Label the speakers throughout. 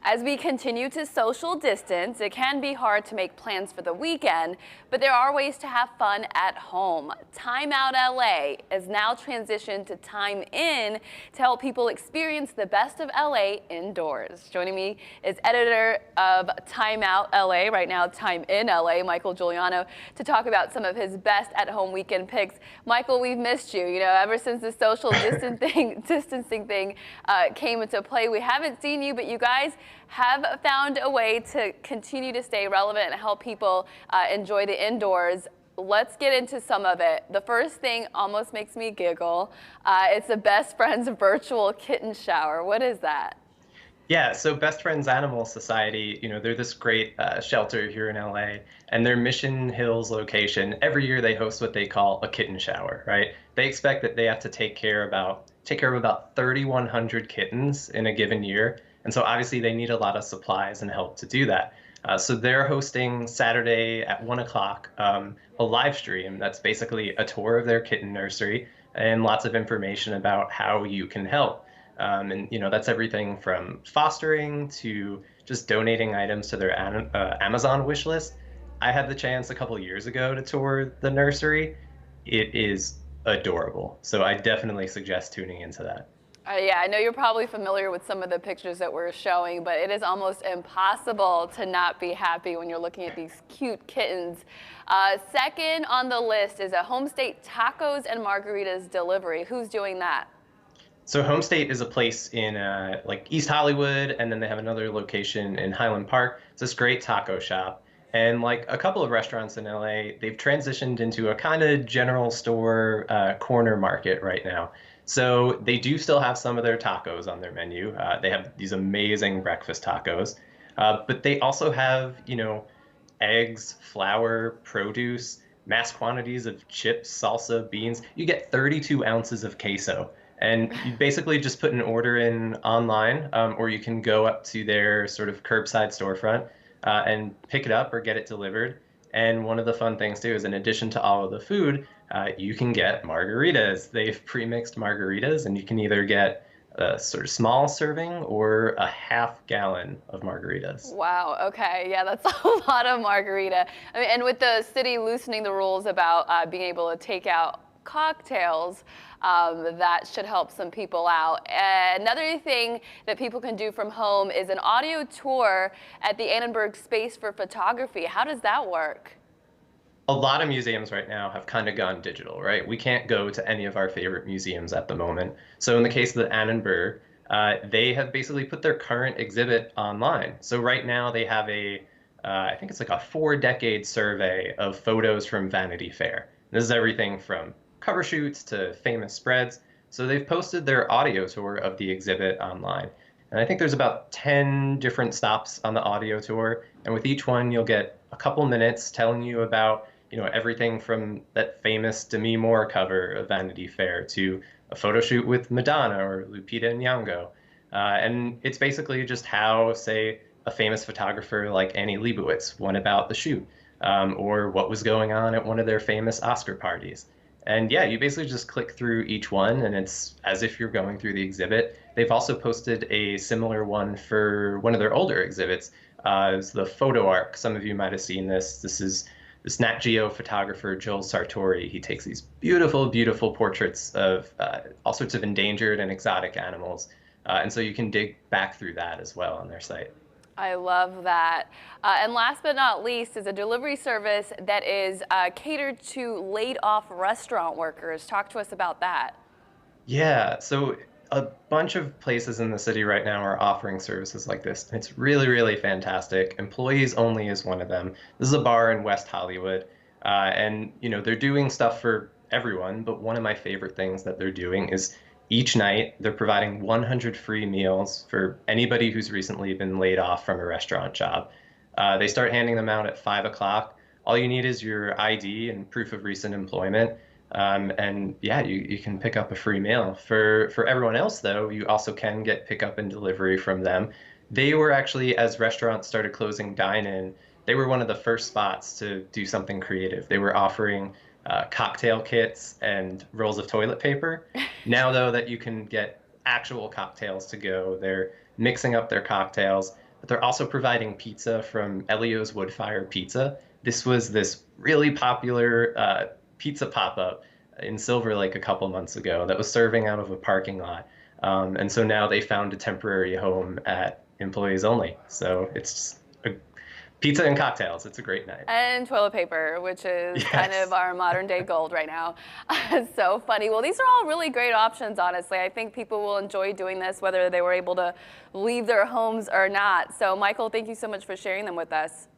Speaker 1: As we continue to social distance, it can be hard to make plans for the weekend, but there are ways to have fun at home. Time Out LA is now transitioned to Time In to help people experience the best of LA indoors. Joining me is editor of Time Out LA, right now Time In LA, Michael Giuliano, to talk about some of his best at-home weekend picks. Michael, we've missed you. Ever since the social distancing thing came into play, we haven't seen you, but you guys have found a way to continue to stay relevant and help people enjoy the indoors. Let's get into some of it. The first thing almost makes me giggle. It's the Best Friends virtual kitten shower. What is that?
Speaker 2: Yeah, so Best Friends Animal Society, they're this great shelter here in LA, and their Mission Hills location, every year they host what they call a kitten shower, right? They expect that they have to take care of about 3,100 kittens in a given year, and so obviously they need a lot of supplies and help to do that. So they're hosting Saturday at 1 o'clock a live stream that's basically a tour of their kitten nursery and lots of information about how you can help. That's everything from fostering to just donating items to their Amazon wish list. I had the chance a couple years ago to tour the nursery. It is adorable. So I definitely suggest tuning into that.
Speaker 1: Yeah, I know you're probably familiar with some of the pictures that we're showing, but it is almost impossible to not be happy when you're looking at these cute kittens. Second on the list is a Home State tacos and margaritas delivery. Who's doing that?
Speaker 2: So Home State is a place in like East Hollywood, and then they have another location in Highland Park. It's this great taco shop. And like a couple of restaurants in LA, they've transitioned into a kind of general store corner market right now. So they do still have some of their tacos on their menu. They have these amazing breakfast tacos, but they also have, eggs, flour, produce, mass quantities of chips, salsa, beans. You get 32 ounces of queso. And you basically just put an order in online, or you can go up to their sort of curbside storefront and pick it up or get it delivered. And one of the fun things too is, in addition to all of the food, you can get margaritas. They've pre-mixed margaritas, and you can either get a sort of small serving or a half gallon of margaritas.
Speaker 1: Wow, okay, yeah, that's a lot of margarita. I mean, and with the city loosening the rules about being able to take out cocktails, that should help some people out. Another thing that people can do from home is an audio tour at the Annenberg Space for Photography. How does that work?
Speaker 2: A lot of museums right now have kind of gone digital, right? We can't go to any of our favorite museums at the moment. So in the case of the Annenberg, they have basically put their current exhibit online. So right now they have I think it's like a 4-decade survey of photos from Vanity Fair. This is everything from cover shoots to famous spreads. So they've posted their audio tour of the exhibit online. And I think there's about 10 different stops on the audio tour. And with each one, you'll get a couple minutes telling you about, everything from that famous Demi Moore cover of Vanity Fair to a photo shoot with Madonna or Lupita Nyong'o. And it's basically just how, say, a famous photographer like Annie Leibovitz went about the shoot, or what was going on at one of their famous Oscar parties. And yeah, you basically just click through each one, and it's as if you're going through the exhibit. They've also posted a similar one for one of their older exhibits. It's the Photo Arc. Some of you might have seen this. This is this Nat Geo photographer, Joel Sartori. He takes these beautiful, beautiful portraits of all sorts of endangered and exotic animals. And so you can dig back through that as well on their site.
Speaker 1: I love that. And last but not least is a delivery service that is catered to laid off restaurant workers. Talk to us about that.
Speaker 2: Yeah, so a bunch of places in the city right now are offering services like this. It's really, really fantastic. Employees Only is one of them. This is a bar in West Hollywood. And they're doing stuff for everyone, but one of my favorite things that they're doing is each night, they're providing 100 free meals for anybody who's recently been laid off from a restaurant job. They start handing them out at 5 o'clock. All you need is your ID and proof of recent employment. And yeah, you can pick up a free meal. For everyone else, though, you also can get pickup and delivery from them. They were actually, as restaurants started closing dine-in, they were one of the first spots to do something creative. They were offering cocktail kits and rolls of toilet paper. Now, though, that you can get actual cocktails to go, they're mixing up their cocktails. but they're also providing pizza from Elio's Wood Fire Pizza. This was this really popular pizza pop-up in Silver Lake a couple months ago that was serving out of a parking lot. And so now they found a temporary home at employees only. So it's a pizza and cocktails. It's a great night.
Speaker 1: And toilet paper, which is kind
Speaker 2: Yes.
Speaker 1: of our modern day gold right now. So funny. Well, these are all really great options, honestly. I think people will enjoy doing this, whether they were able to leave their homes or not. So, Michael, thank you so much for sharing them with us.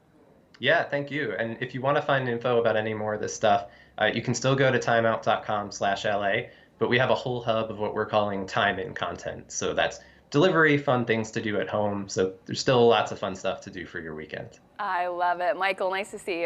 Speaker 2: Yeah, thank you. And if you want to find info about any more of this stuff, you can still go to timeout.com/LA, but we have a whole hub of what we're calling time in content. So that's delivery, fun things to do at home. So there's still lots of fun stuff to do for your weekend.
Speaker 1: I love it. Michael, nice to see you.